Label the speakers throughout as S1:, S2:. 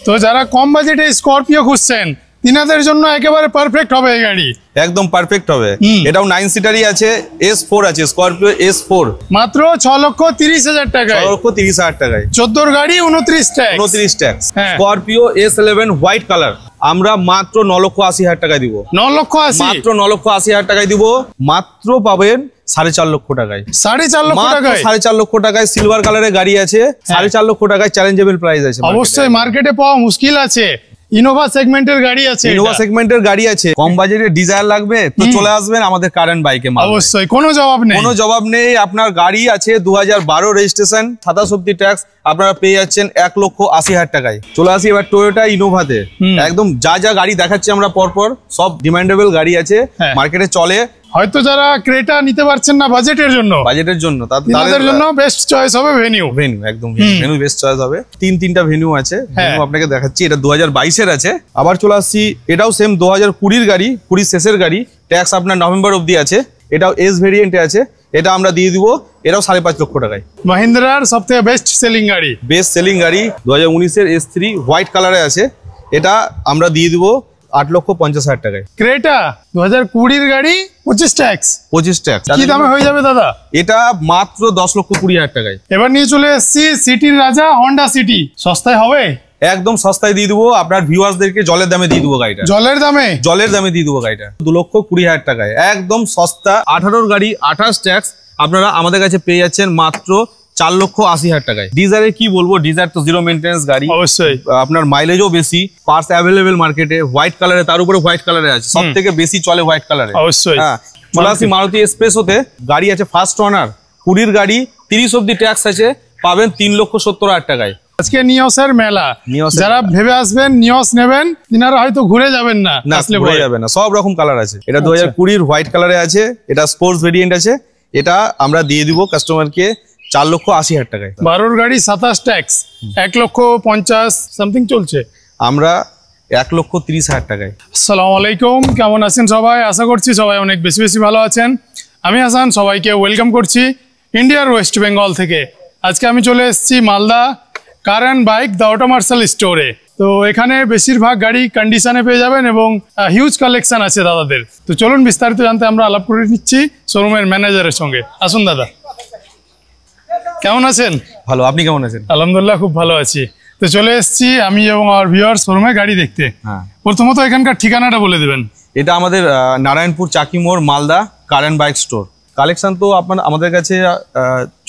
S1: তো যারা কম বাজেটে স্করপিও খুঁজছেন তিনাদের জন্য একেবারে পারফেক্ট হবে এই গাড়ি,
S2: একদম পারফেক্ট হবে। এটাও 9 সিটারই আছে, S4 আছে, স্করপিও S4
S1: মাত্র 6,30,000 টাকায়।
S2: 6,30,000 টাকায়
S1: 14 গাড়ি 29 tax.
S2: 29 tax. Scorpio S11 white colour আমরা মাত্র 9,80,000 টাকায় দিব।
S1: 9,80,000
S2: মাত্র 9,80,000 টাকায় দিব। মাত্র পাবেন 4.5 লক্ষ টাকায়।
S1: 4.5 লক্ষ টাকায়
S2: 4.5 লক্ষ টাকায় সিলভার কালারের গাড়ি আছে। 4.5 লক্ষ টাকায় চ্যালেঞ্জেবল প্রাইস আছে।
S1: অবশ্যই মার্কেটে পাওয়া মুশকিল আছে। ইনোভা সেগমেন্টের গাড়ি আছে,
S2: ইনোভা সেগমেন্টের গাড়ি আছে। কম বাজেটে ডিজায়ার লাগবে তো চলে আসবেন আমাদের কারেন্ট বাইকে।
S1: অবশ্যই কোনো জবাব নেই।
S2: আপনার গাড়ি আছে 2012 রেজিস্ট্রেশন, 27 অব্দি ট্যাক্স, আপনারা পেয়ে যাচ্ছেন 1,80,000 টাকায়। চলে আসি এবার টয়োটা ইনোভাতে। একদম যা গাড়ি দেখাচ্ছি আমরা পরপর সব ডিমান্ডেবল গাড়ি আছে, মার্কেটে চলে।
S1: হয়তো যারা ক্রেটা নিতে পারছেন না বাজেটের জন্য তাদের জন্য বেস্ট চয়েস হবে ভেনিউ।
S2: একদম ভেনিউ বেস্ট চয়েস হবে। তিনটা ভেনিউ আছে, ভেনিউ আপনাকে দেখাচ্ছি। এটা 2022 আছে। আবার চলে আসছি, এটাও সেম 2020 গাড়ি, 20 শেষের গাড়ি, ট্যাক্স আপনার নভেম্বর অব্দি আছে। এটাও এস ভেরিয়েন্টে আছে, এটা আমরা দিয়ে দিব। এটাও 5.5 লক্ষ টাকায়।
S1: মহিন্দ্রার সবথেকে বেস্ট সেলিং গাড়ি
S2: 2019-এর S3 হোয়াইট কালারে আছে। এটা আমরা দিয়ে দিব 8,50,000 টাকায়।
S1: ক্রেটা 2020 গাড়ি 25 ট্যাক্স। কি দামে হয়ে যাবে দাদা?
S2: এটা মাত্র 10,20,000 টাকায়।
S1: এবার নিয়ে চলে এসেছি সিটির রাজা হন্ডা সিটি। সস্তায় হবে?
S2: একদম সস্তায় দিয়ে দিব। আপনার ভিউয়ার্সদেরকে জলের দামে দিয়ে দিব গাড়িটা।
S1: জলের দামে দিয়ে দিব গাড়িটা
S2: 2,20,000 টাকায়। একদম সস্তা। 18 গাড়ি 28 ট্যাক্স আপনারা আমাদের কাছে পেয়ে যাচ্ছেন মাত্র 4,80,000 টাকায়। ডিজায়ারের কি বলবো, ডিজায়ার তো জিরো মেইনটেনেন্স গাড়ি।
S1: অবশ্যই
S2: আপনার মাইলেজও বেশি, পার্টস অ্যাভেলেবেল মার্কেটে। হোয়াইট কালারে, তার উপরে হোয়াইট কালারে আছে, সব থেকে বেশি চলে হোয়াইট কালারে।
S1: অবশ্যই।
S2: হ্যাঁ, চলে আসি মারুতি এক্সপ্রেসোতে। গাড়ি আছে ফার্স্ট ওনার, 20 গাড়ি, 30 অব্দি ট্যাক্স আছে, পাবেন 3,70,000 টাকায়।
S1: আজকে নিয়সের মেলা, যারা ভেবে আসবেন নিয়স নেবেন তিনারা হয়তো ঘুরে যাবেন না।
S2: ঘুরে যাবেন না, সব রকম কালার আছে। এটা 2020 হোয়াইট কালারে আছে, এটা স্পোর্টস ভেরিয়েন্ট আছে। এটা আমরা দিয়ে দিব কাস্টমারকে 4,80,000 টাকায়।
S1: 12 গাড়ি 27 ট্যাক্স, 1,50,000 সামথিং চলছে।
S2: আমরা 1,30,000 টাকায়।
S1: আসসালামু আলাইকুম, কেমন আছেন সবাই? আশা করছি সবাই অনেক বেশি ভালো আছেন। আমি হাসান, সবাইকে ওয়েলকাম করছি ইন্ডিয়ার ওয়েস্ট বেঙ্গল থেকে। আজকে আমি চলে এসেছি Malda car and bike the auto marshal স্টোরে। তো এখানে বেশিরভাগ গাড়ি কন্ডিশনে পেয়ে যাবেন এবং হিউজ কালেকশন আছে দাদাদের। তো চলুন বিস্তারিত জানতে আমরা আলাপ করে নিচ্ছি শোরুমের ম্যানেজারের সঙ্গে। আসুন দাদা, কেমন আছেন?
S2: ভালো, আপনি কেমন আছেন?
S1: আলহামদুলিল্লাহ, খুব ভালো আছি। তো চলে এসেছি আমি এবং আমার ভিউয়ার্স শোরুমে গাড়ি দেখতে। প্রথমত এখানকার ঠিকানাটা বলে দেবেন।
S2: এটা আমাদের নারায়ণপুর চাকি মোড়, Malda car and bike store. Collection তো আপনার আমাদের কাছে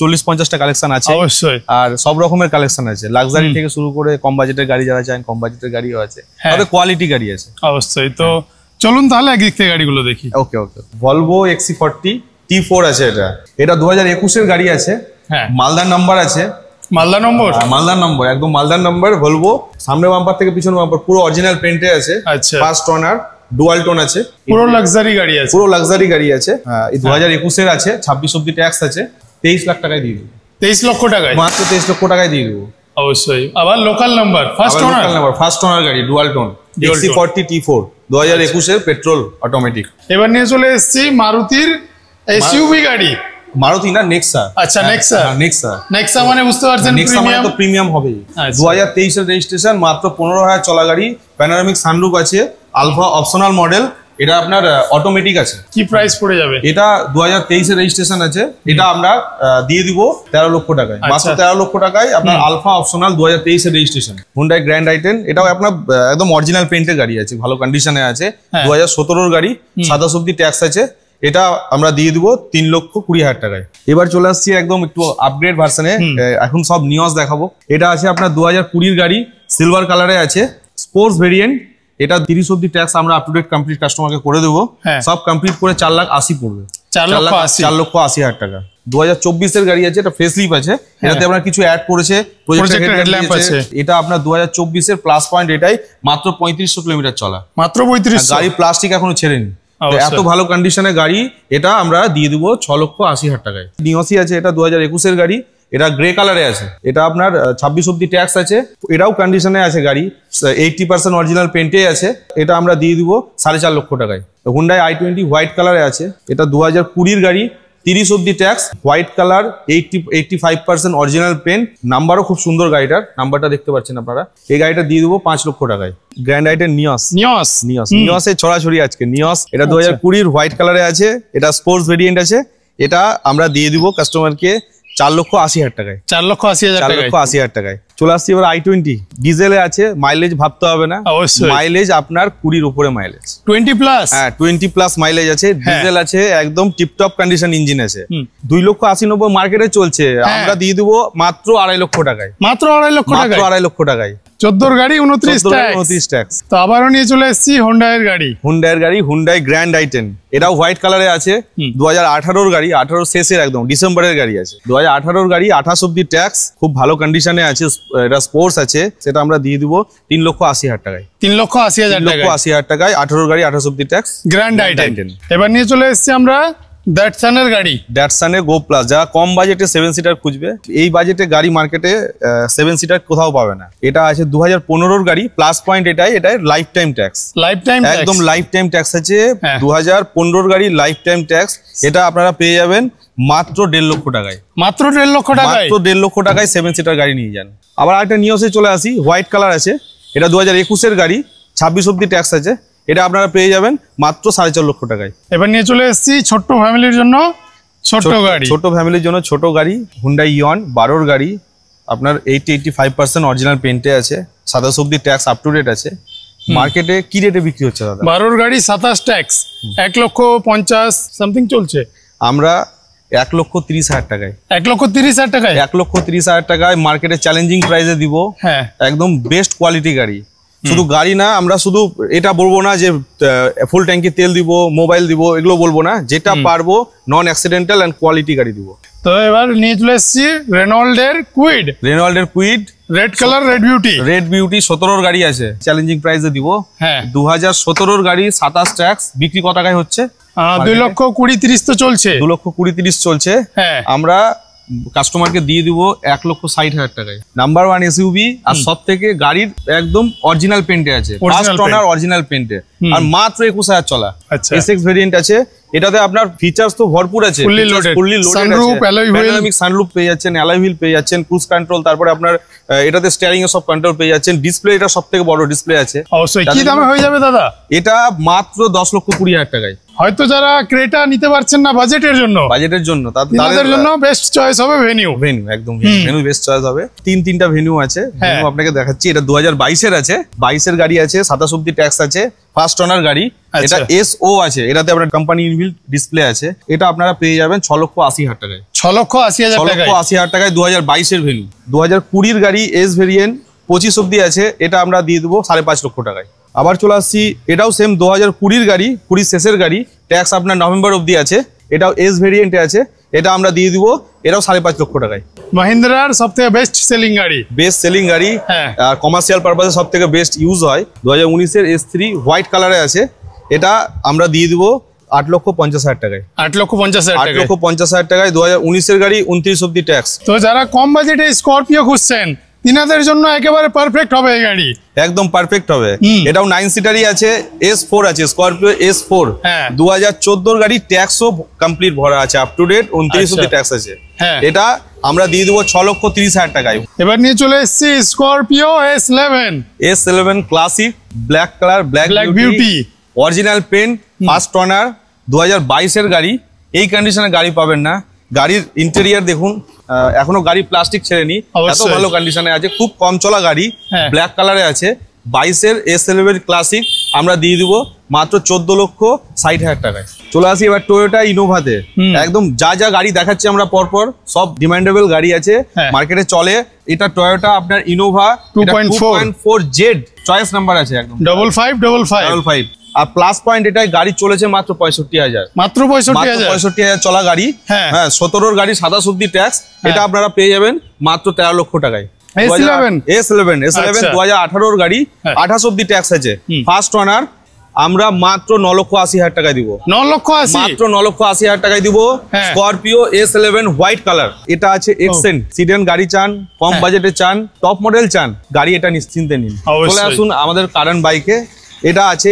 S2: 40-50টা কালেকশন আছে।
S1: অবশ্যই।
S2: আর সব রকমের কালেকশন আছে, লাক্সারি থেকে শুরু করে কম বাজেটের গাড়ি যারা চান, কম বাজেটের গাড়িও আছে, তবে কোয়ালিটি গাড়ি আছে।
S1: অবশ্যই। তো চলুন তাহলে একদিক থেকে গাড়িগুলো দেখি।
S2: ওকে। ভলভো XC40 T4 আছে। এটা 2021-এর গাড়ি আছে। মালদার নাম্বার আছে। মালদার নম্বর একদম মালদার নম্বর। ভলভো, সামনে বাম্পার থেকে পিছনে বাম্পার পুরো অরিজিনাল পেন্টে আছে। ফার্স্ট ওনার, ডুয়াল টোন আছে,
S1: পুরো লাক্সারি গাড়ি আছে।
S2: এই 2021-এর আছে, 26 অব্দি ট্যাক্স আছে। 23 লাখ টাকায় দিয়ে দেবো।
S1: 23 লক্ষ টাকায়?
S2: মাত্র 23 লক্ষ টাকায় দিয়ে দেবো।
S1: অবশ্যই। আবার লোকাল নাম্বার,
S2: ফার্স্ট ওনার গাড়ি, ডুয়াল টোন XC40 T4 2021-এর পেট্রোল অটোমেটিক।
S1: এবার নিয়ে চলে এসেছি মারুতির এসইউভি গাড়ি।
S2: মারুতি না, নেক্সা।
S1: আচ্ছা, নেক্সা মানে বুঝতে পারছেন,
S2: নেক্সা মানে তো প্রিমিয়াম হবে। 2023-এর রেজিস্ট্রেশন, মাত্র 15,000 চলা গাড়ি। প্যানোরামিক সানরুফ আছে, আলফা অপশনাল মডেল। এটা আপনার অটোমেটিক আছে।
S1: কি প্রাইস পড়ে যাবে?
S2: এটা 2023-এর রেজিস্ট্রেশন আছে। এটা আমরা দিয়ে দিব 13 লক্ষ টাকায়। মাত্র 13 লক্ষ টাকায় আপনার আলফা অপশনাল 2023-এর রেজিস্ট্রেশন। হুন্ডাই গ্র্যান্ড আইটেন, এটাও আপনার একদম অরিজিনাল পেন্টের গাড়ি আছে, ভালো কন্ডিশনে আছে। 2017-এর গাড়ি, 27 অব্দি ট্যাক্স আছে। এটা আমরা দিয়ে দিব 3,20,000 টাকায়। এবার চলে আসছি একদম একটু আপগ্রেড ভার্সনে। এখন সব নিয়স দেখাবো। এটা আছে আপনার 2020-এর গাড়ি, সিলভার কালারে আছে, স্পোর্টস ভেরিয়েন্ট। এটা 30 অব্দি ট্যাক্স আমরা আপ টু ডেট কমপ্লিট কাস্টমারকে করে দেবো। সব কমপ্লিট করে 4,80,000 পড়বে। 4,80,000 টাকা। 2024-এর গাড়ি আছে, এটা ফেসলিপ আছে। এটাতে আমরা কিছু অ্যাড করেছে, প্রজেক্টর হেডল্যাম্প আছে। এটা আপনার 2024-এর প্লাস পয়েন্ট, এটাই মাত্র 3500 কিলোমিটার চলা। মাত্র 3500। গাড়ি প্লাস্টিক এখনো ছেড়েনি, এত ভালো কন্ডিশনের গাড়ি। এটা আমরা দিয়ে দিব 6,80,000 টাকায়। নিয়সি আছে, এটা 2021-এর গাড়ি, এটা গ্রে কালারে আছে। এটা আপনার 26 অব্দি ট্যাক্স আছে। এটাও কন্ডিশনে আছে গাড়ি, 80% অরিজিনাল পেন্টে আছে। এটা আমরা দিয়ে দিব 4.5 লক্ষ টাকায়। হুন্ডাই i20 হোয়াইট কালারে আছে। এটা 2020-এর গাড়ি, 30 অব্দি tax, white colour, 85% original paint, নাম্বারও খুব সুন্দর গাড়িটার, নাম্বারটা দেখতে পাচ্ছেন আপনারা। এই গাড়িটা দিয়ে দেবো 5 লক্ষ টাকায়। গ্র্যান্ড আইটেন নিয়সের ছড়াছড়ি আজকে। নিয়স এটা 2020 হোয়াইট কালারে আছে, এটা স্পোর্টস ভেরিয়েন্ট আছে। এটা আমরা দিয়ে দিব কাস্টমারকে 4,80,000 টাকায়।
S1: 4,80,000
S2: টাকায়। চলে আসছি এবার i20 ডিজেলে আছে, মাইলেজ ভাবতে হবে না, মাইলেজ আপনার 20 উপরে মাইলেজ,
S1: 20+।
S2: হ্যাঁ 20+ মাইলেজ আছে, ডিজেল আছে, একদম টিপটপ কন্ডিশন ইঞ্জিন আছে। 2,80,90,000 মার্কেটে চলছে, আমরা দিয়ে দিব মাত্র 2.5 লক্ষ টাকায়।
S1: মাত্র 2.5 লক্ষ টাকায়,
S2: 2.5 লক্ষ টাকায়।
S1: 14 গাড়ি 29 ট্যাক্স। তো আবারও নিয়ে চলে এসেছি হুন্ডাইয়ের গাড়ি, হুন্ডাই গ্র্যান্ড আইটেন। এটাও হোয়াইট কালারে আছে, 2018 গাড়ি, 18 শেষের একদম ডিসেম্বরের গাড়ি আছে। 2018 গাড়ি, 28 অব্দি ট্যাক্স, খুব ভালো কন্ডিশনে আছে। এটা স্পোর্টস আছে, সেটা আমরা দিয়ে দিব 3,80,000 টাকায়। 3,80,000
S2: টাকায় 18 গাড়ি, 28 অব্দি ট্যাক্স,
S1: গ্র্যান্ড আইটেন। এবার নিয়ে চলে এসেছি আমরা ড্যাটসানের গাড়ি,
S2: ড্যাটসানের গো প্লাস। যারা কম বাজেটে 7 সিটার খুঁজবে, এই বাজেটে গাড়ি মার্কেটে 7 সিটার কোথাও পাবে না। এটা আছে 2015 গাড়ি, প্লাস পয়েন্ট এটাই লাইফ টাইম ট্যাক্স, একদম লাইফ টাইম ট্যাক্স আছে। 2015 গাড়ি লাইফ টাইম ট্যাক্স, এটা আপনারা পেয়ে যাবেন মাত্র 1.5 লক্ষ টাকায়।
S1: মাত্র 1.5 লক্ষ
S2: টাকায় 7 সিটার গাড়ি নিয়ে যান। আবার একটা নিয়সে চলে আসি, হোয়াইট কালার আছে, এটা 2021 গাড়ি, 26 অব্দি ট্যাক্স আছে। এটা আপনারা পেয়ে যাবেন মাত্র 4.5 লক্ষ টাকায়।
S1: এবার নিয়ে চলে এসেছি ছোট্ট ফ্যামিলির জন্য ছোট গাড়ি, হুন্ডাই ইয়ন 12 গাড়ি, আপনার 85% অরিজিনাল পেন্টে আছে, 27 অব্দি ট্যাক্স আপ টু ডেট আছে। মার্কেটে কি রেটে বিক্রি হচ্ছে দাদা? 12 গাড়ি 27 ট্যাক্স, 1,50,000 সামথিং চলছে।
S2: আমরা 1,30,000 টাকায়,
S1: 1,30,000 টাকায়,
S2: 1,30,000 টাকায় মার্কেটে চ্যালেঞ্জিং প্রাইসে দিব। হ্যাঁ, একদম বেস্ট কোয়ালিটি গাড়ি। শুধু গাড়ি না, আমরা শুধু এটা বলবো না যে ফুল ট্যাঙ্কি তেল দিব, মোবাইল দিব, এগুলো বলবো না। যেটা পারবো নন অ্যাক্সিডেন্টাল এন্ড কোয়ালিটি গাড়ি দিব।
S1: তো এবার নিয়ে চলে এসেছি রেনল্ডের Kwid, red colour, red beauty 17 গাড়ি আছে, চ্যালেঞ্জিং প্রাইসে দিব। হ্যাঁ, 2017 গাড়ি, 27 ট্যাক্স, বিক্রি কত টাকায় হচ্ছে? 2,20,30 তো চলছে,
S2: 2,20,30 চলছে। হ্যাঁ, আমরা কাস্টমারকে দিয়ে দিব 1,60,000 টাকায়। নাম্বার 1 এসইউভি, আর সব থেকে গাড়ির একদম অরিজিনাল পেন্টে আছে, ফার্স্ট ওনার অরিজিনাল পেন্টে, আর মাত্র 21,000 চলা। এসএক্স ভেরিয়েন্ট আছে, এটাতে আপনার ফিচার্স তো ভরপুর আছে, ফুললি লোডেড আছে। সানরুফ পেয়ে যাচ্ছেন, অ্যালয় হুইল পেয়ে যাচ্ছেন, ক্রুজ কন্ট্রোল, তারপরে আপনার এটাতে স্টিয়ারিং এর সব কন্ট্রোল পেয়ে যাচ্ছেন। ডিসপ্লে এটা সবথেকে বড় ডিসপ্লে আছে।
S1: অবশ্যই। কি দামে হয়ে যাবে দাদা?
S2: এটা মাত্র 10,20,000 টাকায়।
S1: হয়তো যারা ক্রেটা নিতে পারছেন না বাজেটের জন্য, তাদের জন্য বেস্ট চয়েস হবে ভেনিউ, একদম ভেনিউ বেস্ট চয়েস হবে। 3টা ভেনিউ আছে, ভেনিউ আপনাকে দেখাচ্ছি। এটা 2022 আছে, 22 গাড়ি আছে, 27 অব্দি ট্যাক্স আছে, ফার্স্ট ওনার গাড়ি। এটা এসও আছে, এটাতে আপনার কোম্পানি ইনবিল্ট ডিসপ্লে আছে। এটা আপনারা পেয়ে যাবেন 6,80,000 টাকায়। 6,80,000 টাকায় 2022 এর ভেনিউ। 2020 গাড়ি এস ভেরিয়েন্ট 25 অব্দি আছে, এটা আমরা দিয়ে দেবো 5.5 লক্ষ টাকায়। আবার চলে আসছি, এটাও সেম 2020 গাড়ি, 20 শেষের গাড়ি, ট্যাক্স আপনার নভেম্বর অব্দি আছে। এটাও এস ভেরিয়েন্টে আছে, এটা আমরা দিয়ে দিব, এটাও 5.5 লক্ষ টাকায়। মহিন্দ্রার সবথেকে বেস্ট সেলিং গাড়ি,
S2: আর কমার্শিয়াল পারপাসে সব থেকে বেস্ট ইউজ হয়। 2019 S3 হোয়াইট কালারে আছে, এটা আমরা দিয়ে দিব 8,50,000 টাকায়। 8,50,000 টাকায় 2019 গাড়ি, 29 অব্দি ট্যাক্স।
S1: তো যারা কম বাজেটে স্করপিও খুঁজছেন, তিনাদের জন্য একেবারে পারফেক্ট হবে এই গাড়ি,
S2: একদম পারফেক্ট হবে। এটাও 9 সিটারই আছে, S4 আছে, স্করপিও S4 2014 গাড়ি, ট্যাক্সও কমপ্লিট ভরা আছে, আপ টু ডেট, 29 অব্দি ট্যাক্স আছে। এটা আমরা দিয়ে দেবো 6,30,000 টাকায়।
S1: এবার নিয়ে চলে এসেছি Scorpio S11
S2: classic, black colour, black beauty, original paint, first owner, 2022 এর গাড়ি। এই কন্ডিশনে গাড়ি পাবেন না। গাড়ির ইন্টেরিয়ার দেখুন, এখনো গাড়ি প্লাস্টিক ছেড়েনি, এত ভালো কন্ডিশনে আছে, খুব কম চলা গাড়ি, ব্ল্যাক কালারে আছে। 22 এর S11 ক্লাসিক আমরা দিয়ে দিব মাত্র 14,60,000 টাকায়। চলে আসি এবার টয়োটা ইনোভাতে। একদম যা গাড়ি দেখাচ্ছি আমরা পরপর, সব ডিমান্ডেবল গাড়ি আছে, মার্কেটে চলে। এটা টয়োটা আপনার ইনোভা 2.4 জেড, চয়েস নাম্বার আছে, একদম 5555। আর প্লাস পয়েন্ট, এটাই গাড়ি চলেছে মাত্র 65,000,
S1: মাত্র 65,000
S2: চলা গাড়ি। হ্যাঁ, 17 গাড়ি, 27 অব্দি ট্যাক্স। এটা আপনারা পেয়ে যাবেন মাত্র 13 লক্ষ টাকায়। S11 2018 গাড়ি, 28 অব্দি ট্যাক্স আছে, ফার্স্ট ওনার। আমরা মাত্র 9,80,000 টাকায় দিব, মাত্র 9,80,000 টাকায় দিব। স্করপিও S11 হোয়াইট কালার, এটা আছে এক্সেন্ট সিডান গাড়ি চান, কম বাজেটে চান, টপ মডেল চান, গাড়ি এটা নিশ্চিন্তে নিন। চলে আসুন আমাদের কারণ বাইকে। এটা আছে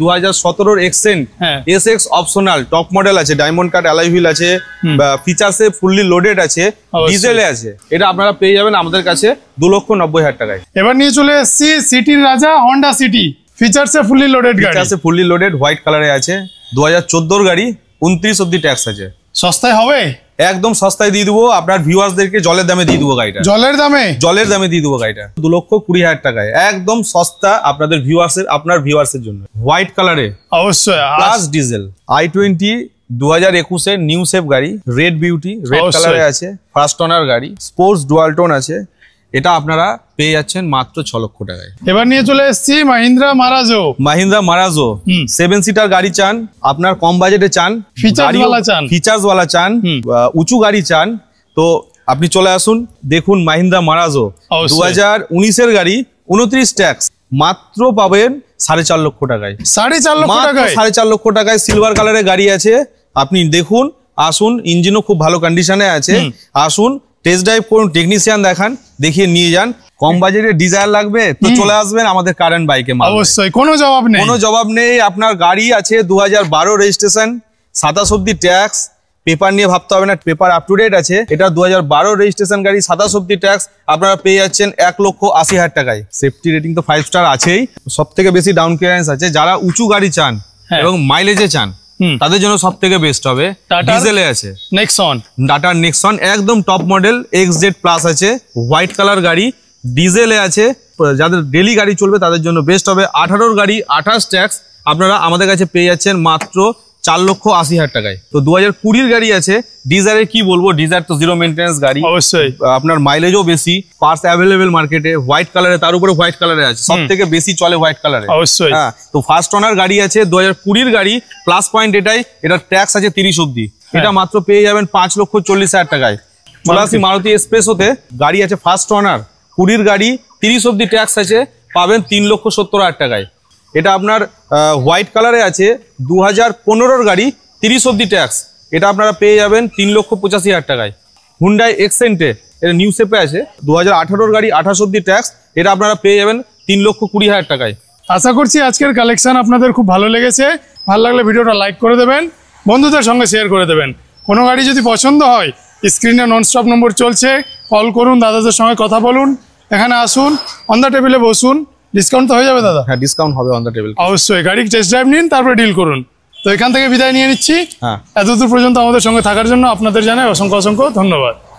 S2: 2017 Xcent Essex optional top model আছে, ডায়মন্ড কাট অ্যালয় হুইল আছে, ফিচারসে ফুললি লোডেড আছে, ডিজেলে আছে। এটা আপনারা পেয়ে যাবেন আমাদের কাছে 2,90,000 টাকায়।
S1: এবার নিয়ে চলে এসেছি সিটির রাজা হন্ডা সিটি, ফিচারসে ফুললি লোডেড গাড়ি।
S2: ফিচারসে ফুললি লোডেড হোয়াইট কালারে আছে, 2014 গাড়ি, 29 অবধি ট্যাক্স আছে।
S1: সস্তায় হবে?
S2: একদম সস্তায় দিয়ে দেবো, আপনার ভিউয়ার্সদেরকে জলের দামে দিয়ে দেবো গাড়িটা।
S1: জলের দামে দিয়ে দেবো
S2: গাড়িটা 2,20,000 টাকায়, একদম সস্তা আপনাদের আপনার ভিউয়ার্সের জন্য। হোয়াইট কালারে অবশ্যই, প্লাস ডিজেল। i20 2021 এর নিউ শেপ গাড়ি, রেড বিউটি, রেড কালারে আছে, ফার্স্ট ওনার গাড়ি, স্পোর্টস ডুয়াল টোন আছে। এটা আপনারা পেয়ে যাচ্ছেন মাত্র 6 লক্ষ টাকায়।
S1: এবার নিয়ে চলে এসেছি মাহিন্দ্রা মারাজো
S2: 7 সিটার গাড়ি চান, আপনার কম বাজেটে চান, ফিচার্স ওয়ালা চান, উঁচু গাড়ি চান, তো আপনি চলে আসুন, দেখুন মাহিন্দ্রা মারাজো 2019 এর গাড়ি, 29 ট্যাক্স, মাত্র পাবেন 4.5 লক্ষ টাকায়। 4.5 লক্ষ টাকায় সিলভার কালারের গাড়ি আছে, আপনি দেখুন, আসুন, ইঞ্জিনও খুব ভালো কন্ডিশনে আছে, আসুন টেস্ট ড্রাইভ করুন, টেকনিশিয়ান দেখান, দেখিয়ে নিয়ে যান। কম বাজেটে ডিজায়ার লাগবে তো চলে আসবেন আমাদের কারেন্ট বাইকে।
S1: অবশ্যই, কোনো জবাব নেই।
S2: আপনার গাড়ি আছে 2012 রেজিস্ট্রেশন, 27 অবধি ট্যাক্স, পেপার নিয়ে ভাবতে হবে না, পেপার আপ টু ডেট আছে। এটা 2012 রেজিস্ট্রেশন গাড়ি, 27 অবধি ট্যাক্স, আপনারা পেয়ে যাচ্ছেন 1,80,000 টাকায়। সেফটি রেটিং তো 5 স্টার আছেই, সব থেকে বেশি ডাউন ক্লিয়ারেন্স আছে। যারা উঁচু গাড়ি চান এবং মাইলেজে চান তাদের জন্য সব থেকে বেস্ট হবে। ডিজেলে আছে টাটা নেক্সন, একদম টপ মডেল, XZ প্লাস আছে, হোয়াইট কালার গাড়ি, ডিজেলে আছে। যাদের ডেলি গাড়ি চলবে তাদের জন্য বেস্ট হবে। 18 গাড়ি, 28 ট্যাক্স, আপনারা আমাদের কাছে পেয়ে যাচ্ছেন মাত্র 4,80,000 টাকায়। তো 2020 গাড়ি আছে, ডিজায়ারের কি বলবো, ডিজায়ার তো জিরো মেইনটেনেন্স গাড়ি, অবশ্যই আপনার মাইলেজও বেশি, পার্টস অ্যাভেলেবেল মার্কেটে, হোয়াইট কালারে, তার উপরে হোয়াইট কালারে আছে, সব থেকে বেশি চলে হোয়াইট কালারে, অবশ্যই। হ্যাঁ, তো ফার্স্ট ওনার গাড়ি আছে, 2020 গাড়ি, প্লাস পয়েন্ট এটাই, এটা ট্যাক্স আছে 30 অবধি, এটা মাত্র পেয়ে যাবেন 5,40,000 টাকায়। চলে আসি মারুতি এক্সপ্রেসোতে, গাড়ি আছে ফার্স্ট ওনার, 20 গাড়ি, 30 অবধি ট্যাক্স আছে, পাবেন 3,70,000 টাকায়। এটা আপনার হোয়াইট কালারে আছে, 2015 গাড়ি, 30 অবধি ট্যাক্স, এটা আপনারা পেয়ে যাবেন 3,85,000 টাকায়। হুন্ডাই এক্সেন্টে, এটা নিউ শেপে আছে, 2018 গাড়ি, 28 অবধি ট্যাক্স, এটা আপনারা পেয়ে যাবেন 3,20,000 টাকায়।
S1: আশা করছি আজকের কালেকশন আপনাদের খুব ভালো লেগেছে। ভালো লাগলে ভিডিওটা লাইক করে দেবেন, বন্ধুদের সঙ্গে শেয়ার করে দেবেন। কোনো গাড়ি যদি পছন্দ হয়, স্ক্রিনে ননস্টপ নম্বর চলছে, কল করুন, দাদাদের সঙ্গে কথা বলুন, এখানে আসুন, অন দ্য টেবিলে বসুন। ডিসকাউন্ট তো হয়ে যাবে দাদা?
S2: হ্যাঁ, ডিসকাউন্ট হবে অন দ্য টেবিল।
S1: অবশ্যই, গাড়ির টেস্ট ড্রাইভ নিন, তারপরে ডিল করুন। তো এখান থেকে বিদায় নিয়ে নিচ্ছি। এতদূর পর্যন্ত আমাদের সঙ্গে থাকার জন্য আপনাদের জানাই অসংখ্য ধন্যবাদ।